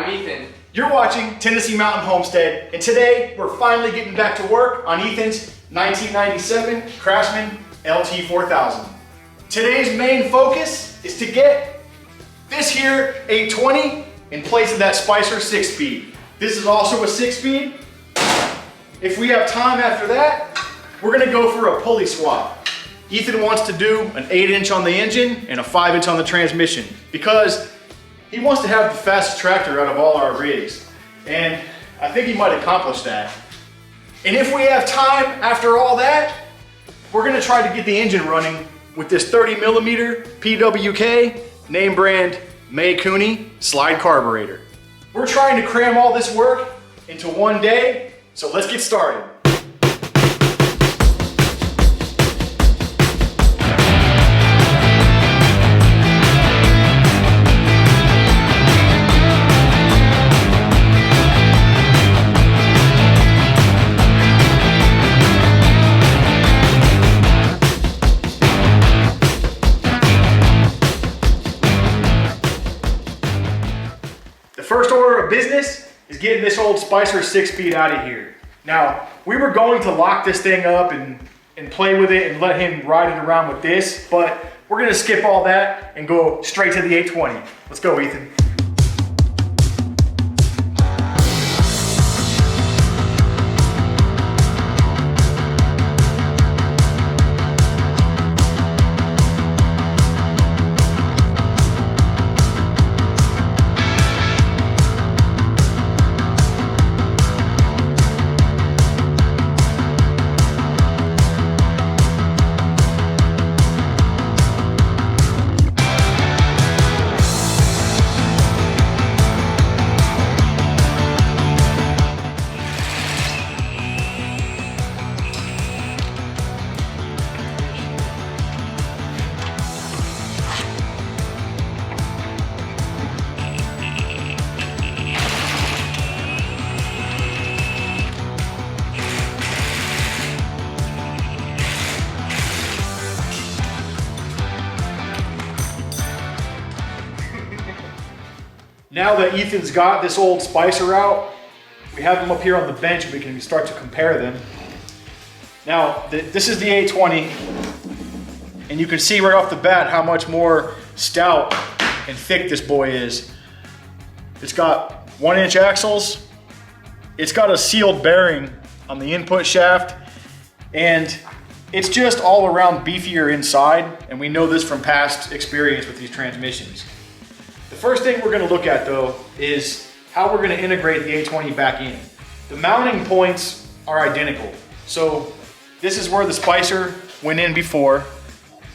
I'm Ethan. You're watching Tennessee Mountain Homestead, and today we're finally getting back to work on Ethan's 1997 Craftsman LT4000. Today's main focus is to get this here 820 in place of that Spicer 6-speed. This is also a 6-speed. If we have time after that, we're gonna go for a pulley swap. Ethan wants to do an 8-inch on the engine and a 5-inch on the transmission because he wants to have the fastest tractor out of all our rigs. And I think he might accomplish that. And if we have time after all that, we're gonna try to get the engine running with this 30mm PWK name brand May Cooney slide carburetor. We're trying to cram all this work into one day, so let's get started. First order of business is getting this old Spicer 6-speed out of here. Now, we were going to lock this thing up and play with it and let him ride it around with this, but we're gonna skip all that and go straight to the 820. Let's go, Ethan. Now that Ethan's got this old Spicer out, we have them up here on the bench and we can start to compare them. Now, this is the 820, and you can see right off the bat how much more stout and thick this boy is. It's got 1-inch axles, it's got a sealed bearing on the input shaft, and it's just all around beefier inside, and we know this from past experience with these transmissions. The first thing we're going to look at though is how we're going to integrate the 820 back in. The mounting points are identical. So this is where the Spicer went in before,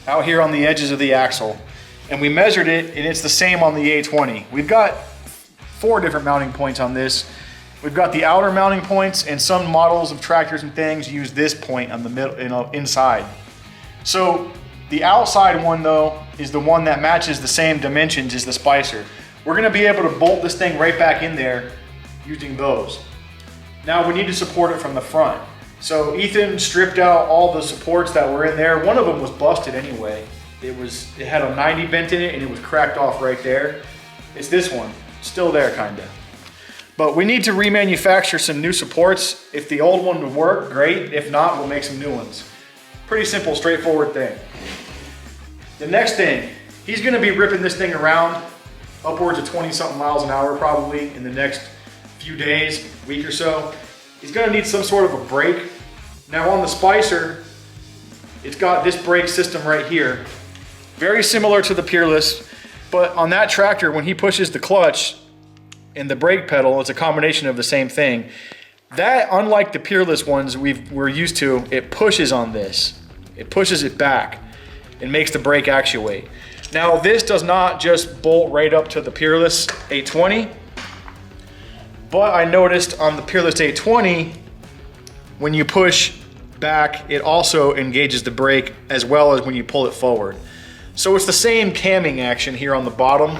out here on the edges of the axle. And we measured it and it's the same on the 820. We've got 4 different mounting points on this. We've got the outer mounting points, and some models of tractors and things use this point on the middle, inside. So the outside one though is the one that matches the same dimensions as the Spicer. We're gonna be able to bolt this thing right back in there using those. Now we need to support it from the front. So Ethan stripped out all the supports that were in there. One of them was busted anyway. It had a 90 bent in it and it was cracked off right there. It's this one, still there kinda. But we need to remanufacture some new supports. If the old one would work, great. If not, we'll make some new ones. Pretty simple, straightforward thing. The next thing, he's gonna be ripping this thing around upwards of 20-something miles an hour probably in the next few days, week or so. He's gonna need some sort of a brake. Now on the Spicer, it's got this brake system right here. Very similar to the Peerless, but on that tractor, when he pushes the clutch and the brake pedal, it's a combination of the same thing. That, unlike the Peerless ones we're used to, it pushes on this. It pushes it back and makes the brake actuate. Now this does not just bolt right up to the Peerless 820, but I noticed on the Peerless 820, when you push back, it also engages the brake as well as when you pull it forward. So it's the same camming action here on the bottom.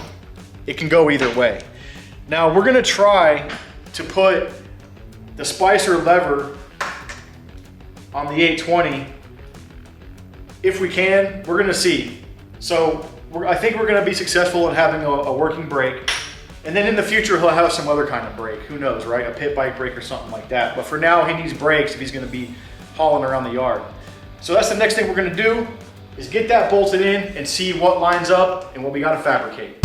It can go either way. Now we're gonna try to put the Spicer lever on the 820. If we can, we're gonna see. So I think we're gonna be successful in having a working brake. And then in the future, he'll have some other kind of brake. Who knows, right? A pit bike brake or something like that. But for now, he needs brakes if he's gonna be hauling around the yard. So that's the next thing we're gonna do, is get that bolted in and see what lines up and what we gotta fabricate.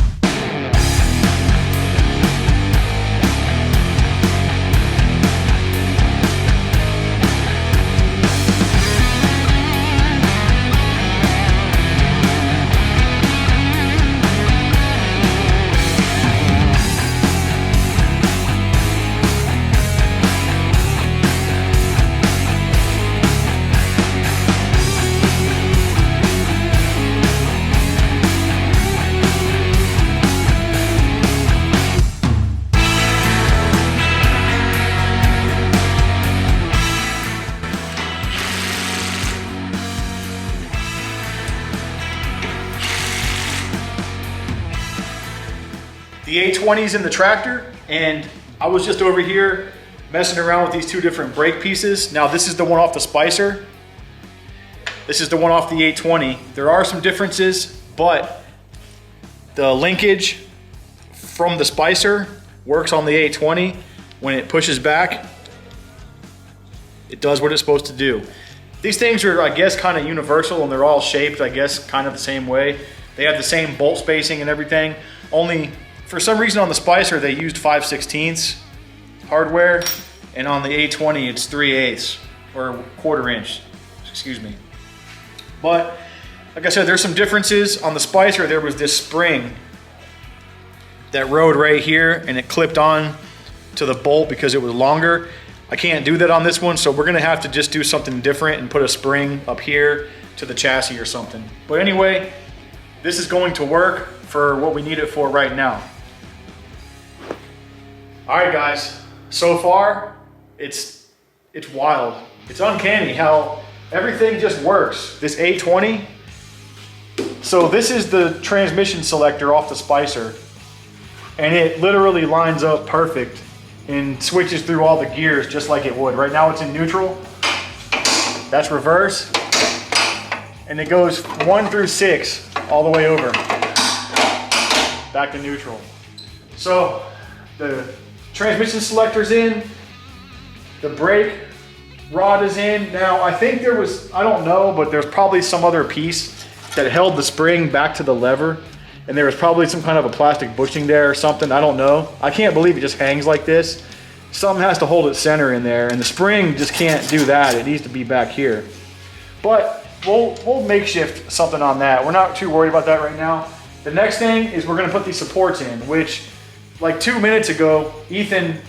The 820's in the tractor, and I was just over here messing around with these two different brake pieces. Now this is the one off the Spicer. This is the one off the 820. There are some differences, but the linkage from the Spicer works on the 820. When it pushes back, it does what it's supposed to do. These things are, I guess, kind of universal, and they're all shaped, I guess, kind of the same way. They have the same bolt spacing and everything, only for some reason on the Spicer they used 5/16 hardware, and on the 820 it's 3/8 or 1/4 inch, excuse me. But like I said, there's some differences. On the Spicer there was this spring that rode right here and it clipped on to the bolt because it was longer. I can't do that on this one, so we're gonna have to just do something different and put a spring up here to the chassis or something. But anyway, this is going to work for what we need it for right now. All right, guys, so far, it's wild. It's uncanny how everything just works. This 820, so this is the transmission selector off the Spicer, and it literally lines up perfect and switches through all the gears just like it would. Right now it's in neutral, that's reverse, and it goes 1 through 6 all the way over, back to neutral. So the transmission selector's in, the brake rod is in. Now I think there was, I don't know, but there's probably some other piece that held the spring back to the lever, and there was probably some kind of a plastic bushing there or something, I don't know. I can't believe it just hangs like this. Something has to hold it center in there, and the spring just can't do that. It needs to be back here. But we'll makeshift something on that. We're not too worried about that right now. The next thing is we're gonna put these supports in, which like 2 minutes ago, Ethan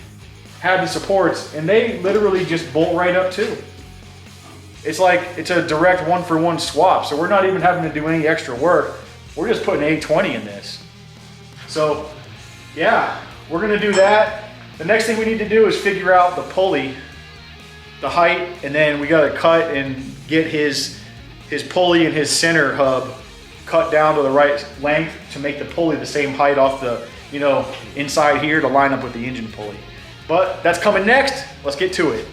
had the supports and they literally just bolt right up too. It's like, it's a direct 1-for-1 swap. So we're not even having to do any extra work. We're just putting 820 in this. So yeah, we're gonna do that. The next thing we need to do is figure out the pulley, the height, and then we gotta cut and get his pulley and his center hub cut down to the right length to make the pulley the same height off the, you know, inside here to line up with the engine pulley. But that's coming next. Let's get to it.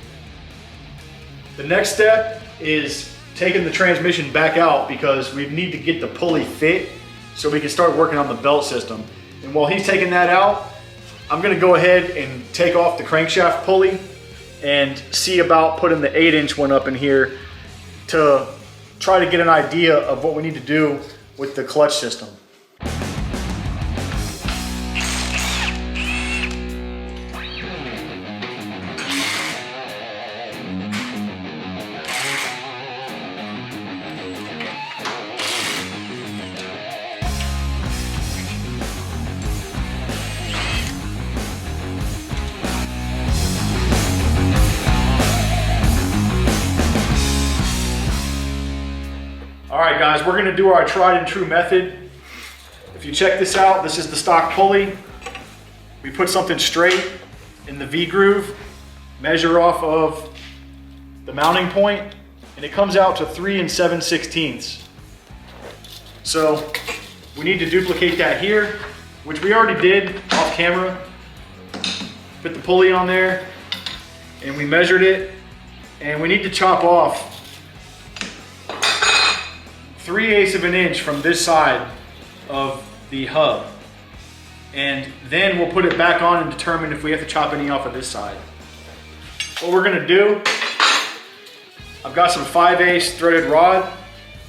The next step is taking the transmission back out because we need to get the pulley fit so we can start working on the belt system. And while he's taking that out, I'm gonna go ahead and take off the crankshaft pulley and see about putting the 8-inch one up in here to try to get an idea of what we need to do with the clutch system. All right, guys, we're gonna do our tried and true method. If you check this out, this is the stock pulley. We put something straight in the V groove, measure off of the mounting point, and it comes out to 3 7/16. So we need to duplicate that here, which we already did off camera. Put the pulley on there, and we measured it, and we need to chop off 3/8 of an inch from this side of the hub. and then we'll put it back on and determine if we have to chop any off of this side. What we're gonna do, I've got some 5/8 threaded rod.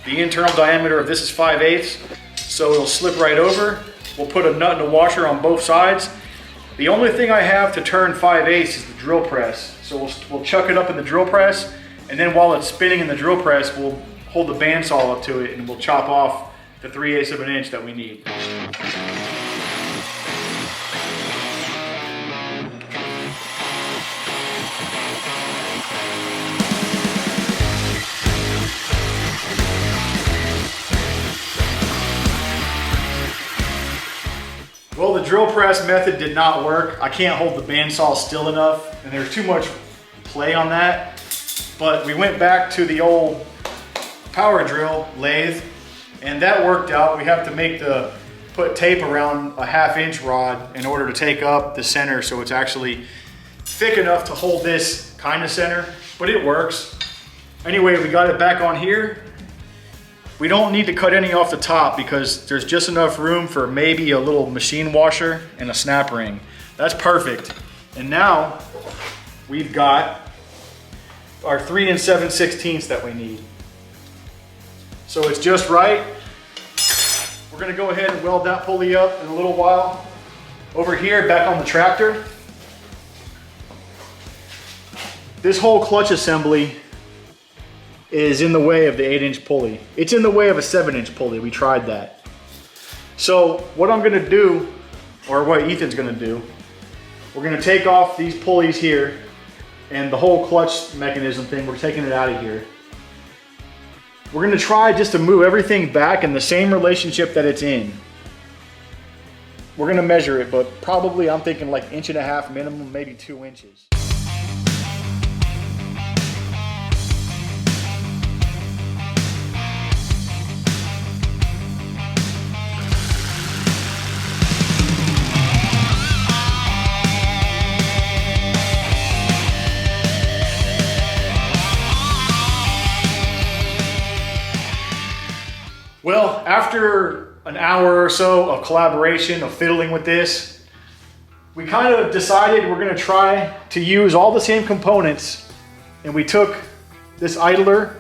The internal diameter of this is 5/8, so it'll slip right over. We'll put a nut and a washer on both sides. The only thing I have to turn 5/8 is the drill press. So we'll chuck it up in the drill press, and then while it's spinning in the drill press, we'll hold the bandsaw up to it and we'll chop off the 3/8 of an inch that we need. Well, the drill press method did not work. I can't hold the bandsaw still enough, and there's too much play on that. But we went back to the old power drill lathe, and that worked out. We have to put tape around a 1/2 inch rod in order to take up the center, so it's actually thick enough to hold this kind of center, but it works. Anyway, we got it back on here. We don't need to cut any off the top because there's just enough room for maybe a little machine washer and a snap ring. That's perfect. And now we've got our 3 7/16 that we need. So it's just right. We're gonna go ahead and weld that pulley up in a little while. Over here, back on the tractor, this whole clutch assembly is in the way of the 8-inch pulley. It's in the way of a 7-inch pulley. We tried that. So what I'm gonna do, or what Ethan's gonna do, we're gonna take off these pulleys here and the whole clutch mechanism thing, we're taking it out of here. We're gonna try just to move everything back in the same relationship that it's in. We're gonna measure it, but probably I'm thinking like 1.5 inch minimum, maybe 2 inches. Well, after an hour or so of collaboration, of fiddling with this, we kind of decided we're gonna try to use all the same components, and we took this idler,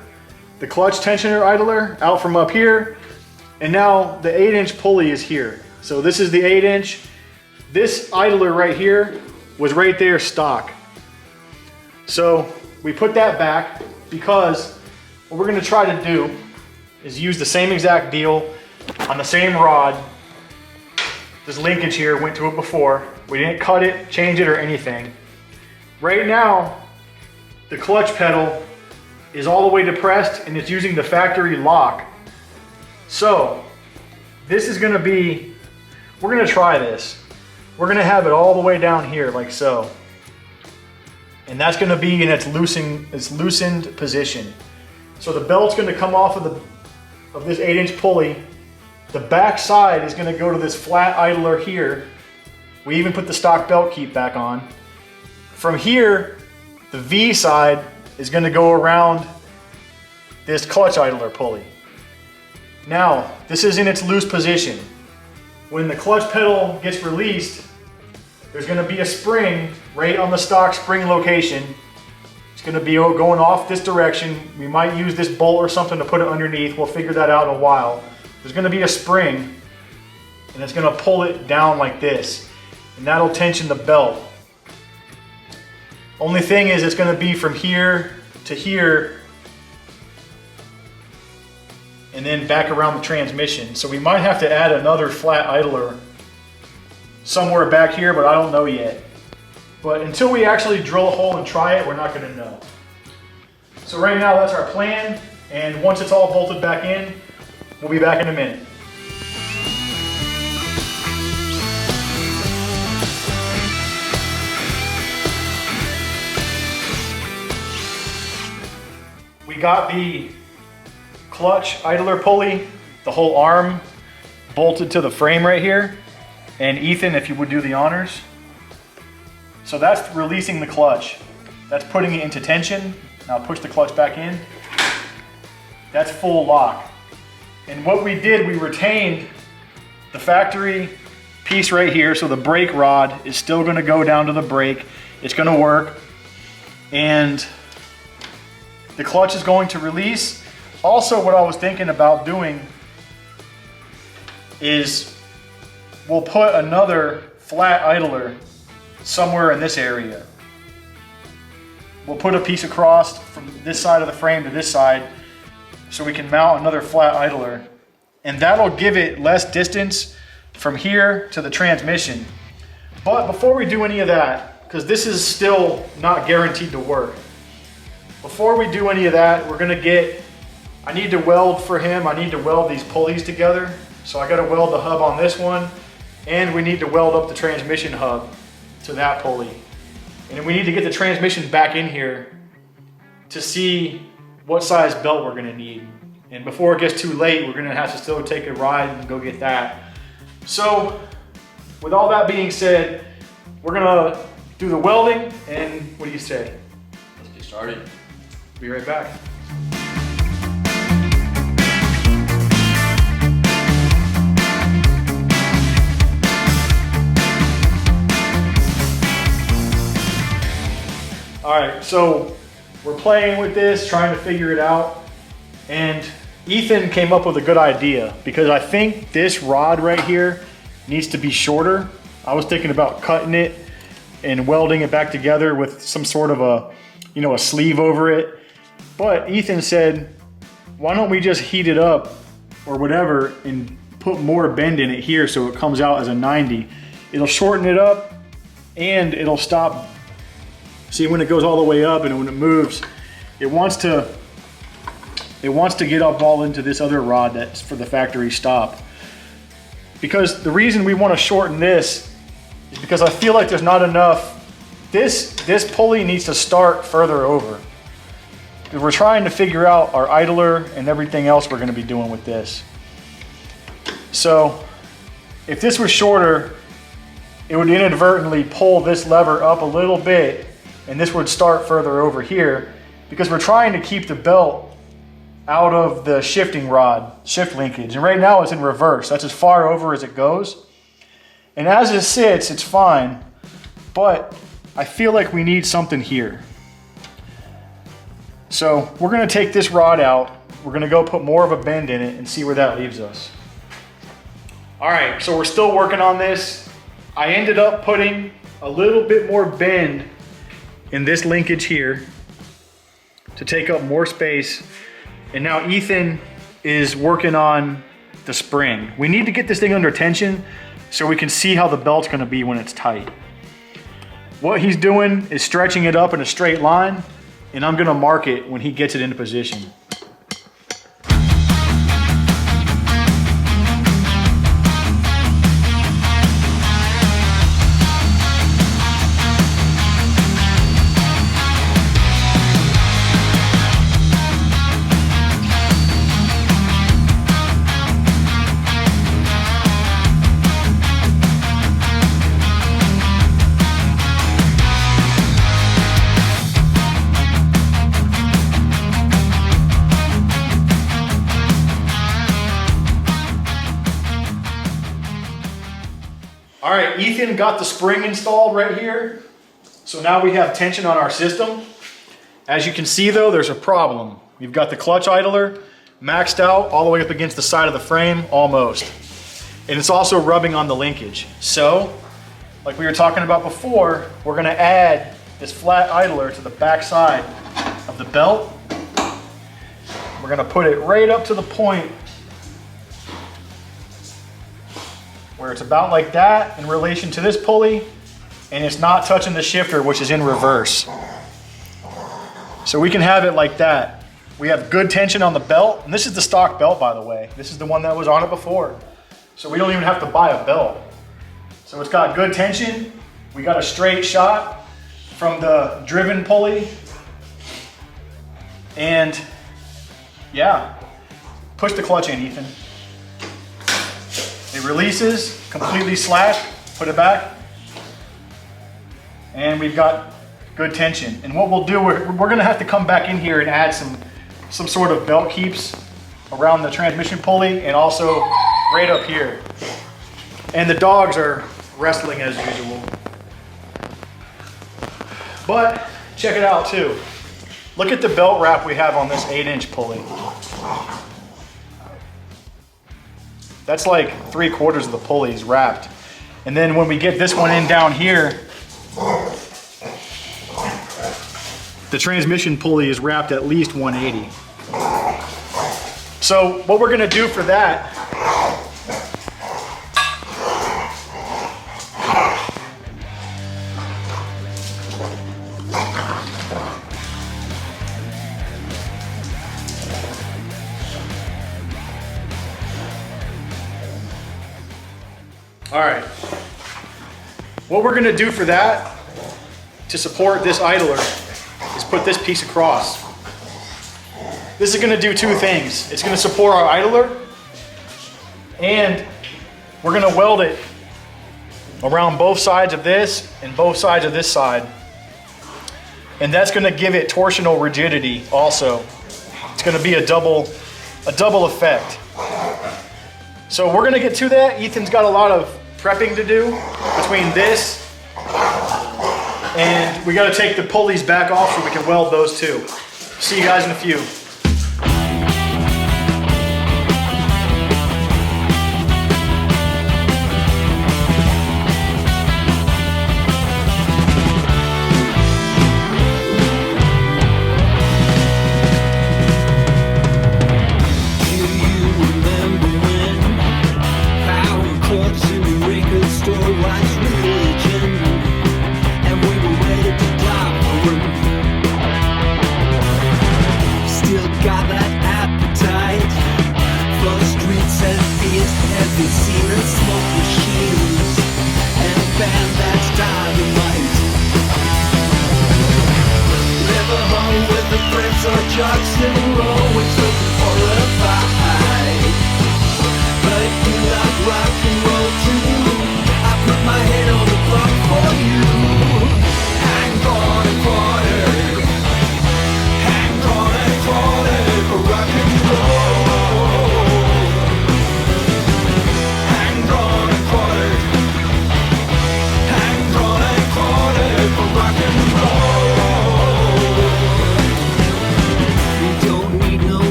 the clutch tensioner idler, out from up here, and now the 8-inch pulley is here. So this is the 8-inch. This idler right here was right there stock. So we put that back because what we're gonna try to do is use the same exact deal on the same rod. This linkage here went to it before. We didn't cut it, change it, or anything. Right now, the clutch pedal is all the way depressed and it's using the factory lock. So this is gonna be, we're gonna try this. We're gonna have it all the way down here like so. And that's gonna be in its loosened position. So the belt's gonna come off of this 8-inch pulley. The back side is gonna go to this flat idler here. We even put the stock belt keep back on. From here, the V side is gonna go around this clutch idler pulley. Now, this is in its loose position. When the clutch pedal gets released, there's gonna be a spring right on the stock spring location. It's gonna be going off this direction. We might use this bolt or something to put it underneath. We'll figure that out in a while. There's gonna be a spring and it's gonna pull it down like this, and that'll tension the belt. Only thing is it's gonna be from here to here and then back around the transmission. So we might have to add another flat idler somewhere back here, but I don't know yet. But until we actually drill a hole and try it, we're not gonna know. So right now that's our plan, and once it's all bolted back in, we'll be back in a minute. We got the clutch idler pulley, the whole arm bolted to the frame right here. And Ethan, if you would do the honors. So that's releasing the clutch. That's putting it into tension. Now push the clutch back in. That's full lock. And what we did, we retained the factory piece right here, so the brake rod is still gonna go down to the brake. It's gonna work. And the clutch is going to release. Also, what I was thinking about doing is we'll put another flat idler somewhere in this area. We'll put a piece across from this side of the frame to this side so we can mount another flat idler. And that'll give it less distance from here to the transmission. But before we do any of that, because this is still not guaranteed to work, before we do any of that, I need to weld for him. I need to weld these pulleys together. So I got to weld the hub on this one, and we need to weld up the transmission hub to that pulley. And we need to get the transmission back in here to see what size belt we're going to need. And before it gets too late, we're going to have to still take a ride and go get that. So with all that being said, we're going to do the welding, and what do you say? Let's get started. Be right back. All right, so we're playing with this, trying to figure it out, and Ethan came up with a good idea because I think this rod right here needs to be shorter. I was thinking about cutting it and welding it back together with some sort of a sleeve over it. But Ethan said, why don't we just heat it up or whatever and put more bend in it here so it comes out as a 90. It'll shorten it up and it'll stop. See, when it goes all the way up and when it moves, it wants to get up all into this other rod that's for the factory stop. Because the reason we want to shorten this is because I feel like there's not enough. This pulley needs to start further over. Because we're trying to figure out our idler and everything else we're going to be doing with this. So if this was shorter, it would inadvertently pull this lever up a little bit, and this would start further over here because we're trying to keep the belt out of the shifting rod, shift linkage. And right now it's in reverse. That's as far over as it goes. And as it sits, it's fine, but I feel like we need something here. So we're gonna take this rod out. We're gonna go put more of a bend in it and see where that leaves us. All right, so we're still working on this. I ended up putting a little bit more bend in this linkage here to take up more space. And now Ethan is working on the spring. We need to get this thing under tension so we can see how the belt's gonna be when it's tight. What he's doing is stretching it up in a straight line, and I'm gonna mark it when he gets it into position. All right, Ethan got the spring installed right here. So now we have tension on our system. As you can see though, there's a problem. We've got the clutch idler maxed out all the way up against the side of the frame, almost. And it's also rubbing on the linkage. So, like we were talking about before, we're gonna add this flat idler to the back side of the belt. We're gonna put it right up to the point where it's about like that in relation to this pulley, and it's not touching the shifter, which is in reverse. So we can have it like that. We have good tension on the belt, and this is the stock belt, by the way. This is the one that was on it before. So we don't even have to buy a belt. So it's got good tension. We got a straight shot from the driven pulley. And yeah, push the clutch in, Ethan. It releases, completely slack, put it back, and we've got good tension. And what we'll do, we're gonna have to come back in here and add some sort of belt keeps around the transmission pulley and also right up here. And the dogs are wrestling as usual. But check it out too. Look at the belt wrap we have on this 8-inch pulley. That's like 3/4 of the pulley is wrapped. And then when we get this one in down here, the transmission pulley is wrapped at least 180. So what we're gonna do for that, all right, what we're gonna do for that to support this idler is put this piece across. This is gonna do two things. It's gonna support our idler, and we're gonna weld it around both sides of this and both sides of this side. And that's gonna give it torsional rigidity also. It's gonna be a double effect. So we're gonna get to that. Ethan's got a lot of prepping to do between this, and we gotta take the pulleys back off so we can weld those too. See you guys in a few.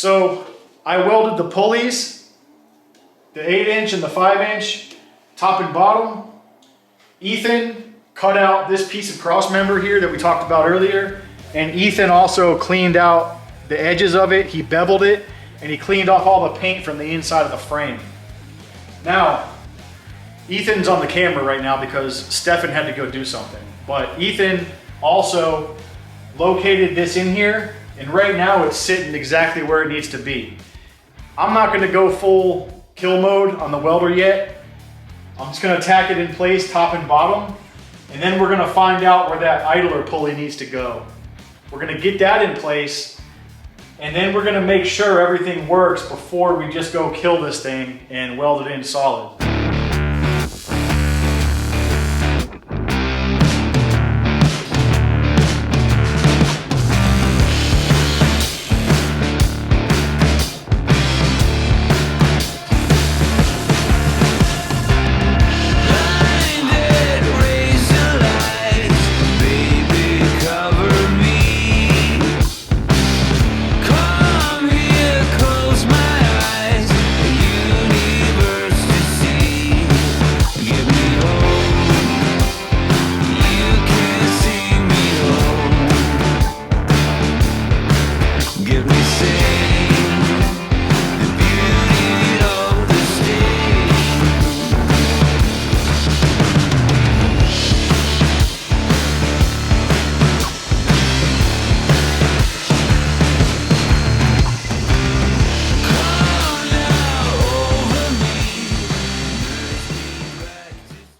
So I welded the pulleys, the 8-inch and the 5-inch, top and bottom. Ethan cut out this piece of cross member here that we talked about earlier. And Ethan also cleaned out the edges of it. He beveled it, and he cleaned off all the paint from the inside of the frame. Now, Ethan's on the camera right now because Stefan had to go do something. But Ethan also located this in here, and right now it's sitting exactly where it needs to be. I'm not gonna go full kill mode on the welder yet. I'm just gonna tack it in place, top and bottom, and then we're gonna find out where that idler pulley needs to go. We're gonna get that in place, and then we're gonna make sure everything works before we just go kill this thing and weld it in solid.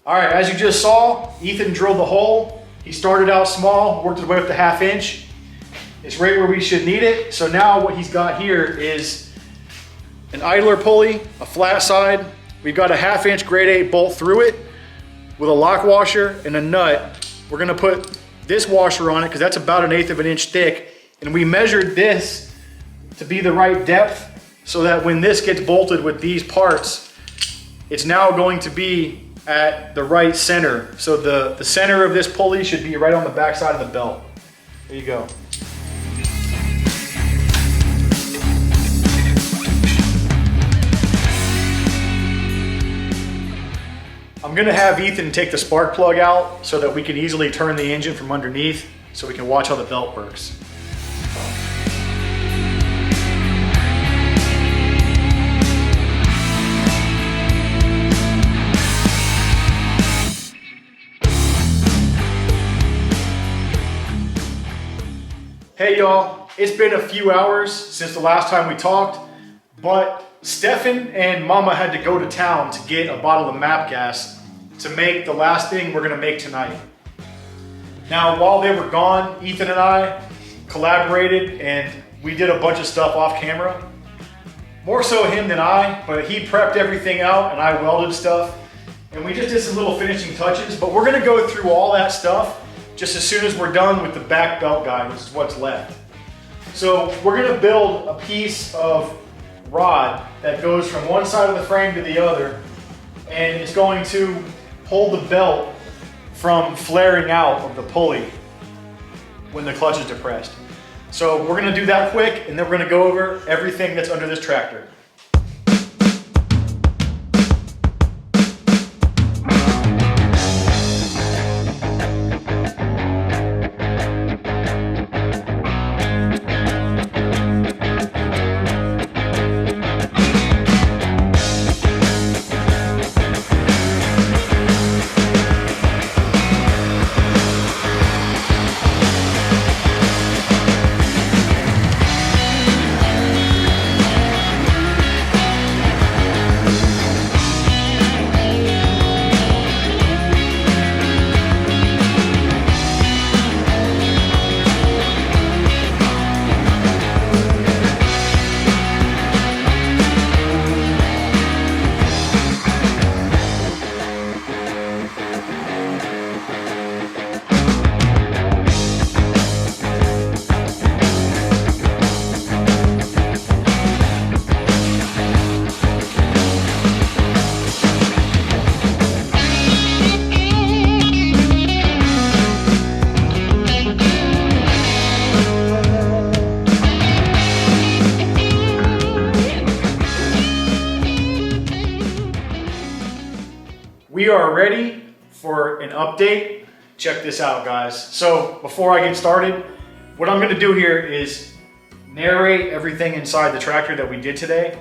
All right, as you just saw, Ethan drilled the hole He started out small, worked his way up to 1/2 inch. It's right where we should need it. So now what he's got here is an idler pulley, a flat side. We've got a 1/2 inch grade 8 bolt through it with a lock washer and a nut. We're gonna put this washer on it because that's about 1/8 of an inch thick. And we measured this to be the right depth so that when this gets bolted with these parts, it's now going to be at the right center. So the center of this pulley should be right on the back side of the belt. There you go. I'm gonna have Ethan take the spark plug out so that we can easily turn the engine from underneath so we can watch how the belt works. Hey y'all, it's been a few hours since the last time we talked, but Stefan and Mama had to go to town to get a bottle of MAP gas to make the last thing we're gonna make tonight. Now, while they were gone, Ethan and I collaborated and we did a bunch of stuff off camera. More so him than I, but he prepped everything out and I welded stuff. And we just did some little finishing touches, but we're gonna go through all that stuff just as soon as we're done with the back belt guide, which is what's left. So we're gonna build a piece of rod that goes from one side of the frame to the other, and it's going to hold the belt from flaring out of the pulley when the clutch is depressed. So we're gonna do that quick, and then we're gonna go over everything that's under this tractor. We are ready for an update. Check this out, guys. So before I get started, what I'm gonna do here is narrate everything inside the tractor that we did today.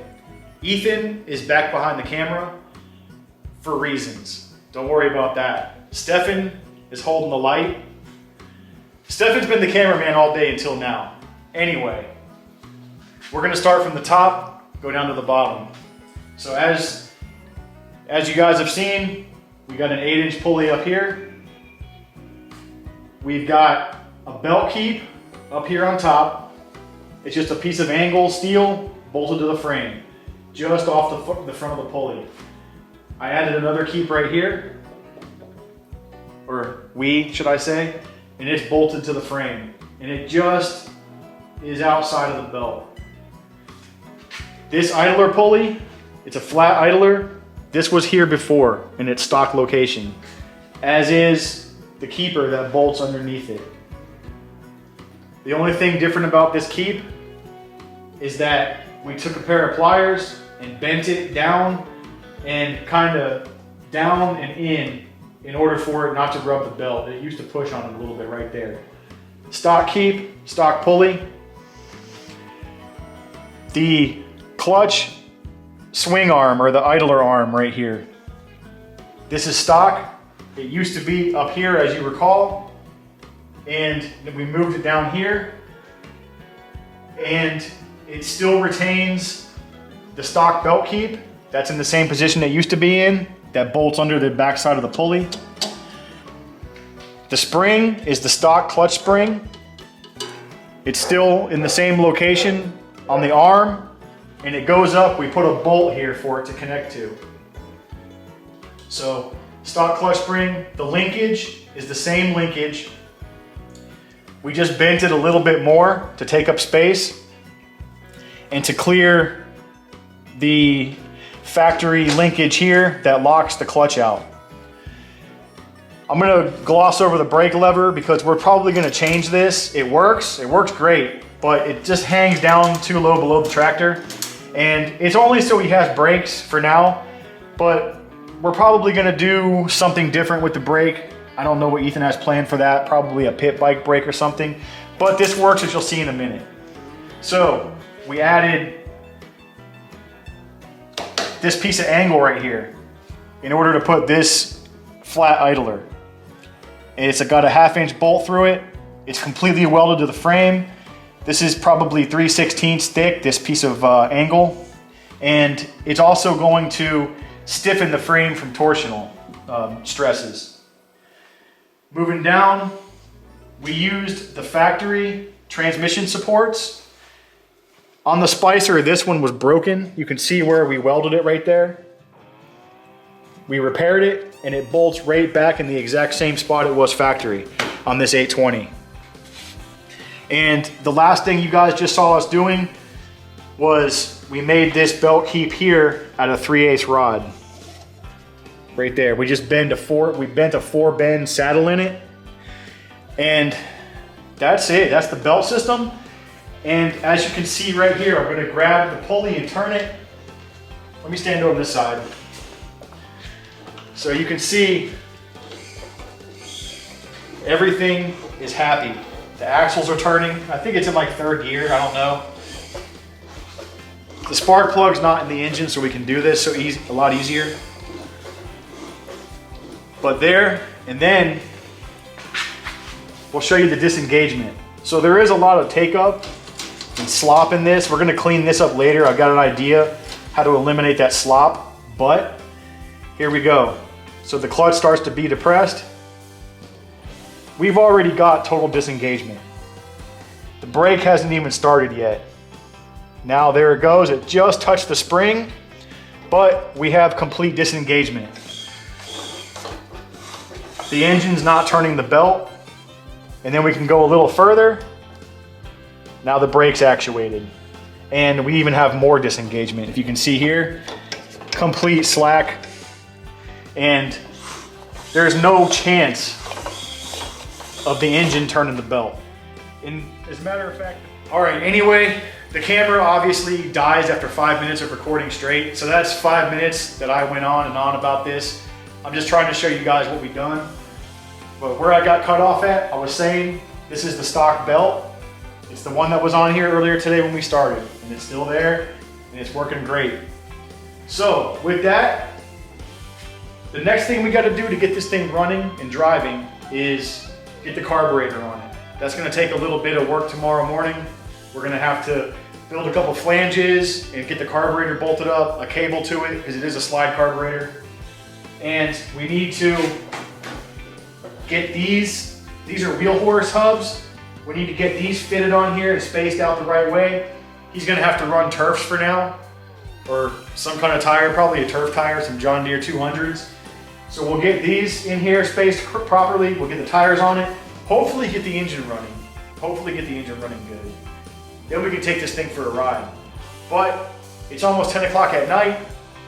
Ethan is back behind the camera for reasons. Don't worry about that. Stefan is holding the light. Stefan's been the cameraman all day until now. Anyway, we're gonna start from the top, go down to the bottom. So as you guys have seen, we got an 8-inch pulley up here. We've got a belt keep up here on top. It's just a piece of angle steel bolted to the frame, just off the front of the pulley. I added another keep right here, or should I say, and it's bolted to the frame. And it just is outside of the belt. This idler pulley, it's a flat idler. This was here before in its stock location, as is the keeper that bolts underneath it. The only thing different about this keep is that we took a pair of pliers and bent it down and kind of down and in order for it not to rub the belt. It used to push on it a little bit right there. Stock keep, stock pulley. The clutch swing arm, or the idler arm right here. This is stock. It used to be up here, as you recall, and we moved it down here, and it still retains the stock belt keep. That's in the same position it used to be in, that bolts under the back side of the pulley. The spring is the stock clutch spring. It's still in the same location on the arm, and it goes up. We put a bolt here for it to connect to. So stock clutch spring, the linkage is the same linkage. We just bent it a little bit more to take up space and to clear the factory linkage here that locks the clutch out. I'm gonna gloss over the brake lever because we're probably gonna change this. It works great, but it just hangs down too low below the tractor. And it's only so he has brakes for now, but we're probably gonna do something different with the brake. I don't know what Ethan has planned for that, probably a pit bike brake or something, but this works, as you'll see in a minute. So we added this piece of angle right here in order to put this flat idler. It's got a 1/2 inch bolt through it. It's completely welded to the frame. This is probably 3/16 thick, this piece of angle. And it's also going to stiffen the frame from torsional stresses. Moving down, we used the factory transmission supports. On the Spicer, this one was broken. You can see where we welded it right there. We repaired it, and it bolts right back in the exact same spot it was factory on this 820. And the last thing you guys just saw us doing was we made this belt keep here out of 3/8 rod. Right there. We just bent a 4 bend saddle in it. And that's it. That's the belt system. And as you can see right here, I'm going to grab the pulley and turn it. Let me stand over this side. So you can see everything is happy. The axles are turning. I think it's in like 3rd gear. I don't know. The spark plug's not in the engine, so we can do this so a lot easier. But there, and then we'll show you the disengagement. So there is a lot of take up and slop in this. We're gonna clean this up later. I've got an idea how to eliminate that slop, but here we go. So the clutch starts to be depressed. We've already got total disengagement. The brake hasn't even started yet. Now there it goes. It just touched the spring, but we have complete disengagement. The engine's not turning the belt, and then we can go a little further. Now the brake's actuated, and we even have more disengagement. If you can see here, complete slack, and there's no chance of the engine turning the belt. And as a matter of fact, all right, anyway, the camera obviously dies after 5 minutes of recording straight, so that's 5 minutes that I went on and on about this. I'm just trying to show you guys what we've done. But where I got cut off at, I was saying, this is the stock belt. It's the one that was on here earlier today when we started, and it's still there, and it's working great. So with that, the next thing we got to do to get this thing running and driving is get the carburetor on it. That's going to take a little bit of work tomorrow morning. We're going to have to build a couple flanges and get the carburetor bolted up, a cable to it, because it is a slide carburetor. And we need to get these are wheel horse hubs. We need to get these fitted on here and spaced out the right way. He's gonna have to run turfs for now, or some kind of tire, probably a turf tire, some John Deere 200s. So we'll get these in here spaced properly. We'll get the tires on it. Hopefully get the engine running. Hopefully get the engine running good. Then we can take this thing for a ride. But it's almost 10 o'clock at night.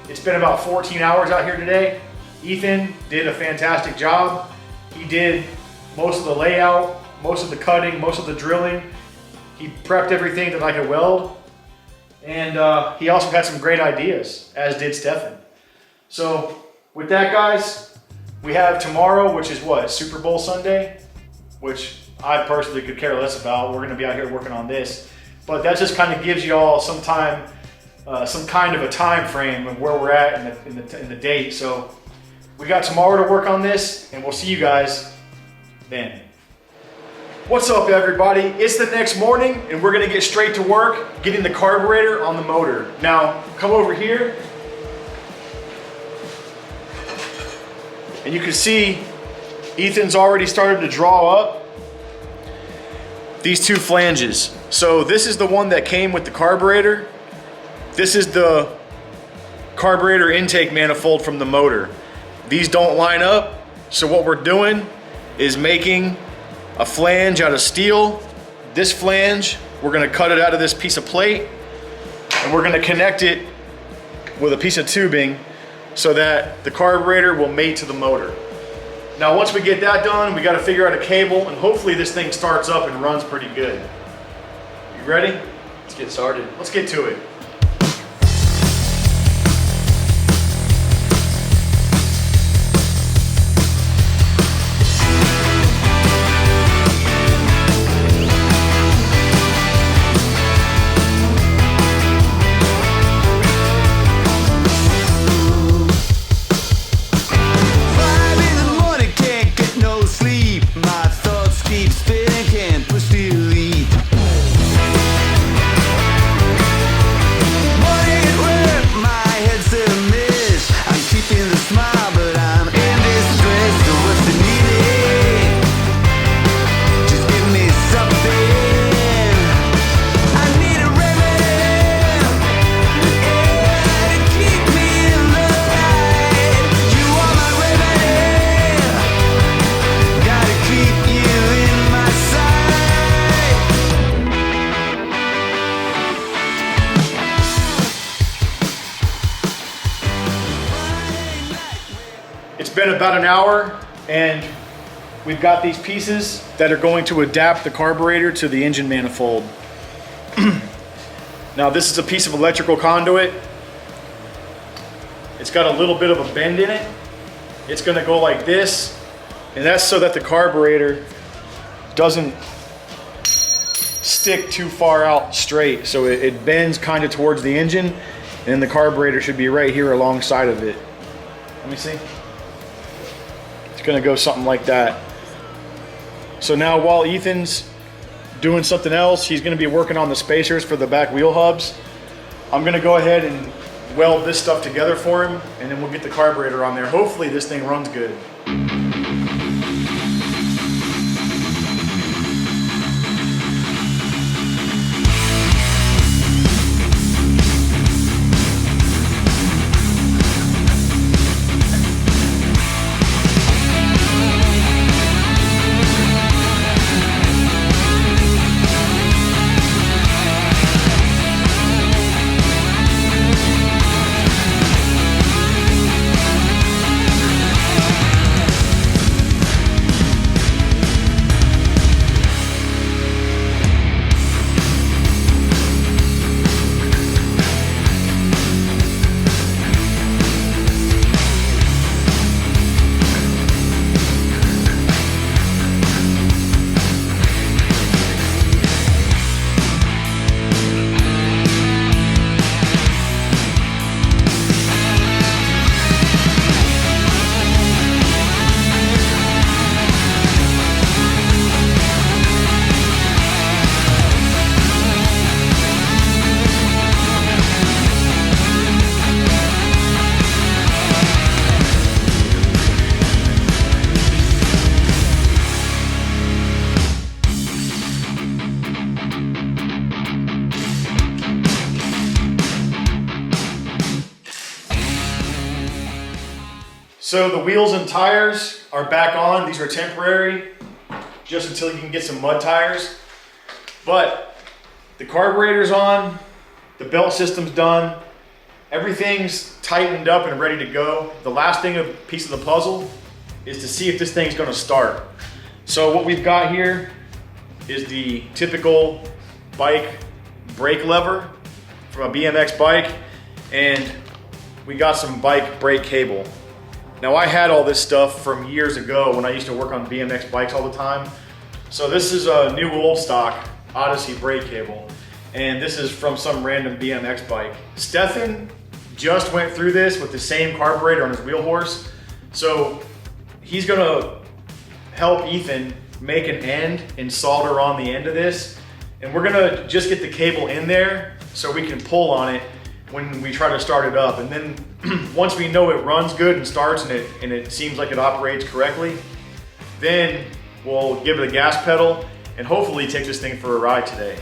It's been about 14 hours out here today. Ethan did a fantastic job. He did most of the layout, most of the cutting, most of the drilling. He prepped everything that I could weld. And he also had some great ideas, as did Stefan. So with that, guys, we have tomorrow, which is what, Super Bowl Sunday, which I personally could care less about. We're gonna be out here working on this. But that just kind of gives you all some time, some kind of a time frame of where we're at in the date. So we got tomorrow to work on this, and we'll see you guys then. What's up, everybody? It's the next morning, and we're gonna get straight to work getting the carburetor on the motor. Now, come over here, and you can see Ethan's already started to draw up these two flanges. So this is the one that came with the carburetor. This is the carburetor intake manifold from the motor. These don't line up, so what we're doing is making a flange out of steel. This flange, we're gonna cut it out of this piece of plate, and we're gonna connect it with a piece of tubing so that the carburetor will mate to the motor. Now once we get that done, we gotta figure out a cable, and hopefully this thing starts up and runs pretty good. You ready? Let's get started. Let's get to it. It's been about an hour, and we've got these pieces that are going to adapt the carburetor to the engine manifold. Now this is a piece of electrical conduit. It's got a little bit of a bend in it. It's going to go like this, and that's so that the carburetor doesn't stick too far out straight. So it bends kind of towards the engine, and the carburetor should be right here alongside of it. Let me see. Gonna go something like that. So now while Ethan's doing something else, he's gonna be working on the spacers for the back wheel hubs. I'm gonna go ahead and weld this stuff together for him, and then we'll get the carburetor on there. Hopefully this thing runs good. So the wheels and tires are back on. These are temporary, just until you can get some mud tires. But the carburetor's on, the belt system's done, everything's tightened up and ready to go. The last thing, a piece of the puzzle, is to see if this thing's gonna start. So what we've got here is the typical bike brake lever from a BMX bike, and we got some bike brake cable. Now I had all this stuff from years ago when I used to work on BMX bikes all the time. So this is a new old stock Odyssey brake cable, and this is from some random BMX bike. Stefan just went through this with the same carburetor on his wheel horse. So he's gonna help Ethan make an end and solder on the end of this. And we're gonna just get the cable in there so we can pull on it when we try to start it up. And then once we know it runs good and starts and it seems like it operates correctly, Then we'll give it a gas pedal and hopefully take this thing for a ride today.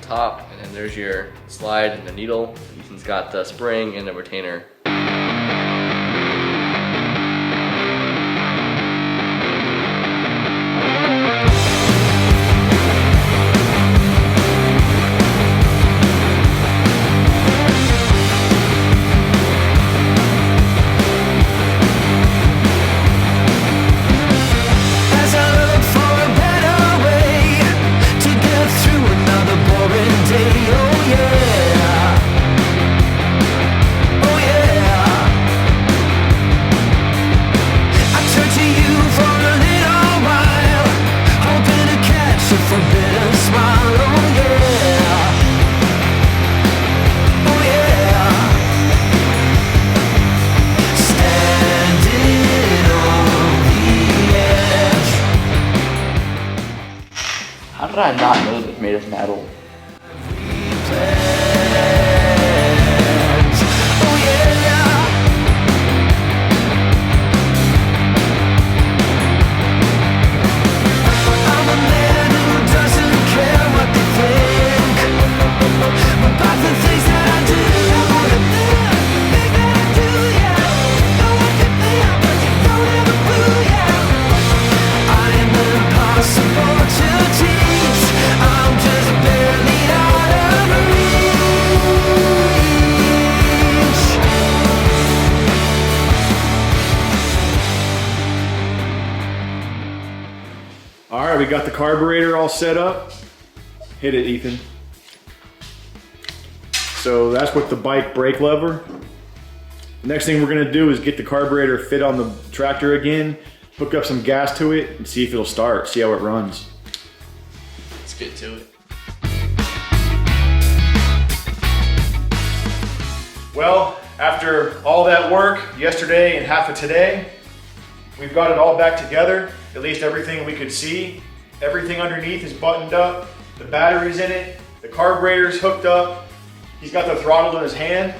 Top, and then there's your slide and the needle. Ethan's got the spring and the retainer. How did I not know that it made of metal? All right, we got the carburetor all set up. Hit it, Ethan. So that's with the bike brake lever. The next thing we're gonna do is get the carburetor fit on the tractor again, hook up some gas to it, and see if it'll start, see how it runs. Let's get to it. Well, after all that work yesterday and half of today, we've got it all back together, at least everything we could see. Everything underneath is buttoned up, the battery's in it, the carburetor's hooked up, he's got the throttle in his hand,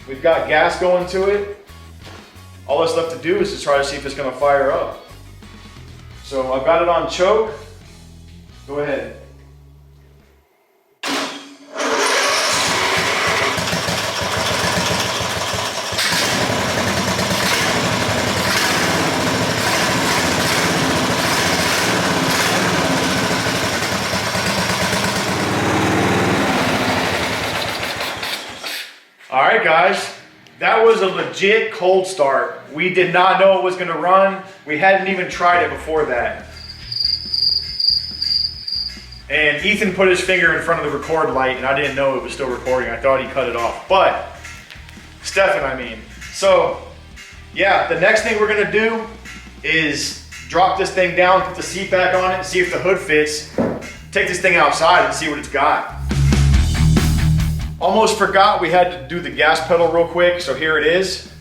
we've got gas going to it. All that's left to do is to try to see if it's gonna fire up. So I've got it on choke. Go ahead. All right, guys, that was a legit cold start. We did not know it was gonna run. We hadn't even tried it before that. And Ethan put his finger in front of the record light and I didn't know it was still recording. I thought he cut it off, but Stefan, I mean. So yeah, the next thing we're gonna do is drop this thing down, put the seat back on it, see if the hood fits, take this thing outside and see what it's got. Almost forgot we had to do the gas pedal real quick, so here it is.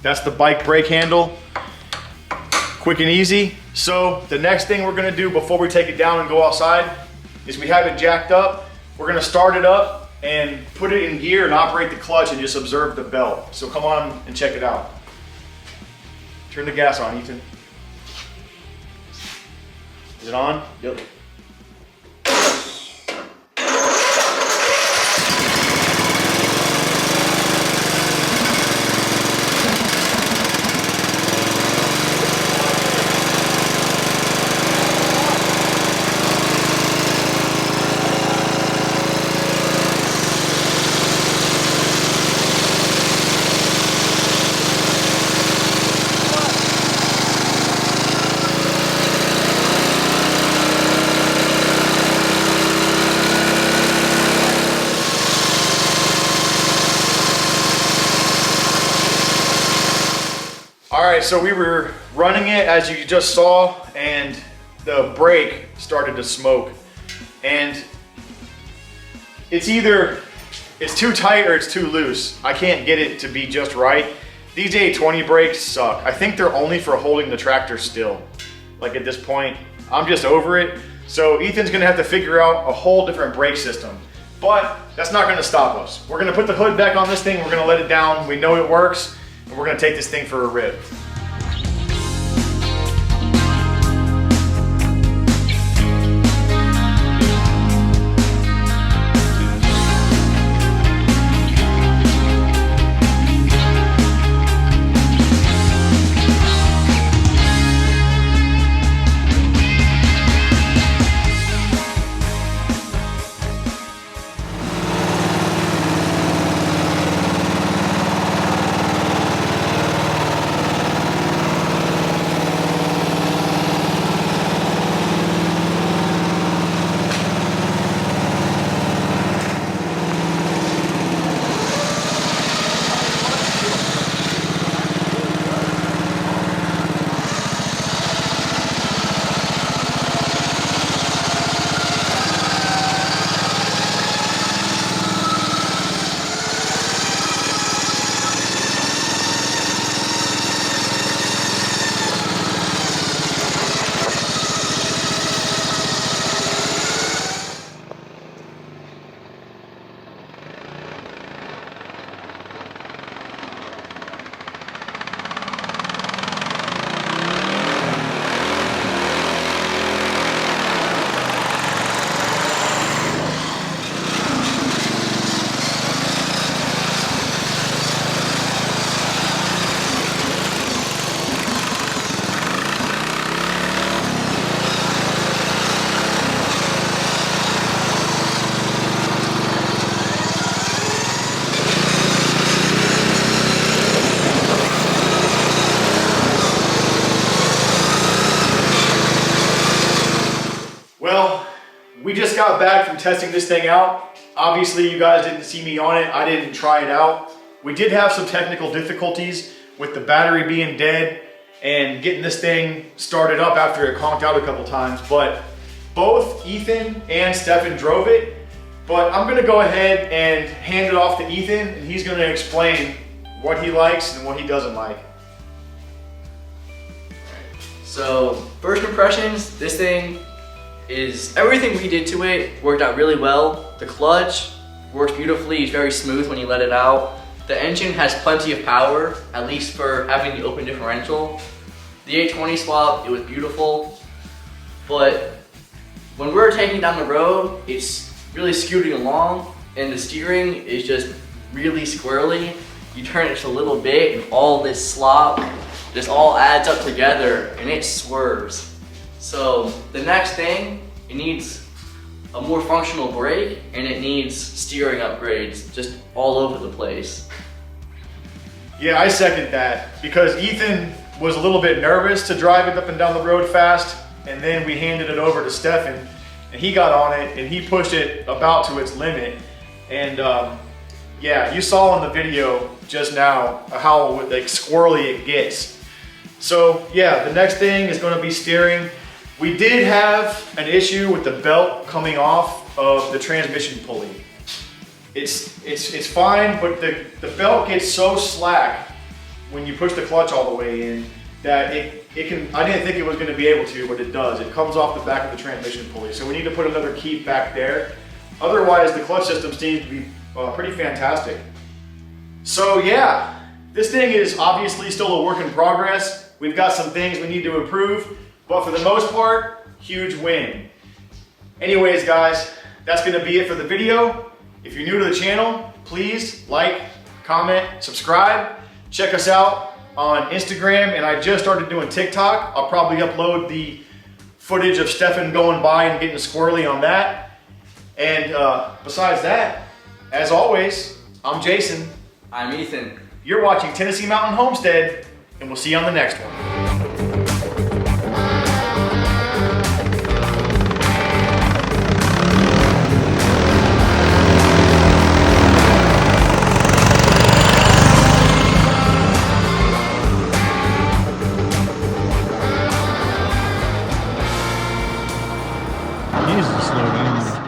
That's the bike brake handle. Quick and easy. So the next thing we're gonna do before we take it down and go outside is we have it jacked up. We're gonna start it up and put it in gear and operate the clutch and just observe the belt. So come on and check it out. Turn the gas on, Ethan. Is it on? Yep. All right, so we were running it as you just saw, and the brake started to smoke. And it's either it's too tight or it's too loose. I can't get it to be just right. These 820 brakes suck. I think they're only for holding the tractor still. Like at this point, I'm just over it. So Ethan's gonna have to figure out a whole different brake system. But that's not gonna stop us. We're gonna put the hood back on this thing, we're gonna let it down, we know it works, and we're gonna take this thing for a rip. Well, we just got back from testing this thing out. Obviously, you guys didn't see me on it. I didn't try it out. We did have some technical difficulties with the battery being dead and getting this thing started up after it conked out a couple times. But both Ethan and Stefan drove it. But I'm gonna go ahead and hand it off to Ethan, and he's gonna explain what he likes and what he doesn't like. So, first impressions, this thing is everything we did to it worked out really well. The clutch works beautifully, it's very smooth when you let it out. The engine has plenty of power, at least for having the open differential. The 820 swap, it was beautiful, but when we're taking down the road, it's really scooting along, and the steering is just really squirrely. You turn it just a little bit, and all this slop just all adds up together, and it swerves. So the next thing, it needs a more functional brake, and it needs steering upgrades just all over the place. Yeah, I second that, because Ethan was a little bit nervous to drive it up and down the road fast, and then we handed it over to Stefan, and he got on it, and he pushed it about to its limit. And yeah, you saw in the video just now how like squirrely it gets. So yeah, the next thing is going to be steering. We did have an issue with the belt coming off of the transmission pulley. It's fine, but the belt gets so slack when you push the clutch all the way in that it can, I didn't think it was going to be able to, but it does. It comes off the back of the transmission pulley. So we need to put another key back there. Otherwise, the clutch system seems to be pretty fantastic. So yeah, this thing is obviously still a work in progress. We've got some things we need to improve, but for the most part, huge win. Anyways, guys, that's gonna be it for the video. If you're new to the channel, please like, comment, subscribe. Check us out on Instagram, and I just started doing TikTok. I'll probably upload the footage of Stefan going by and getting squirrely on that. And besides that, as always, I'm Jason. I'm Ethan. You're watching Tennessee Mountain Homestead, and we'll see you on the next one. He needs to slow down.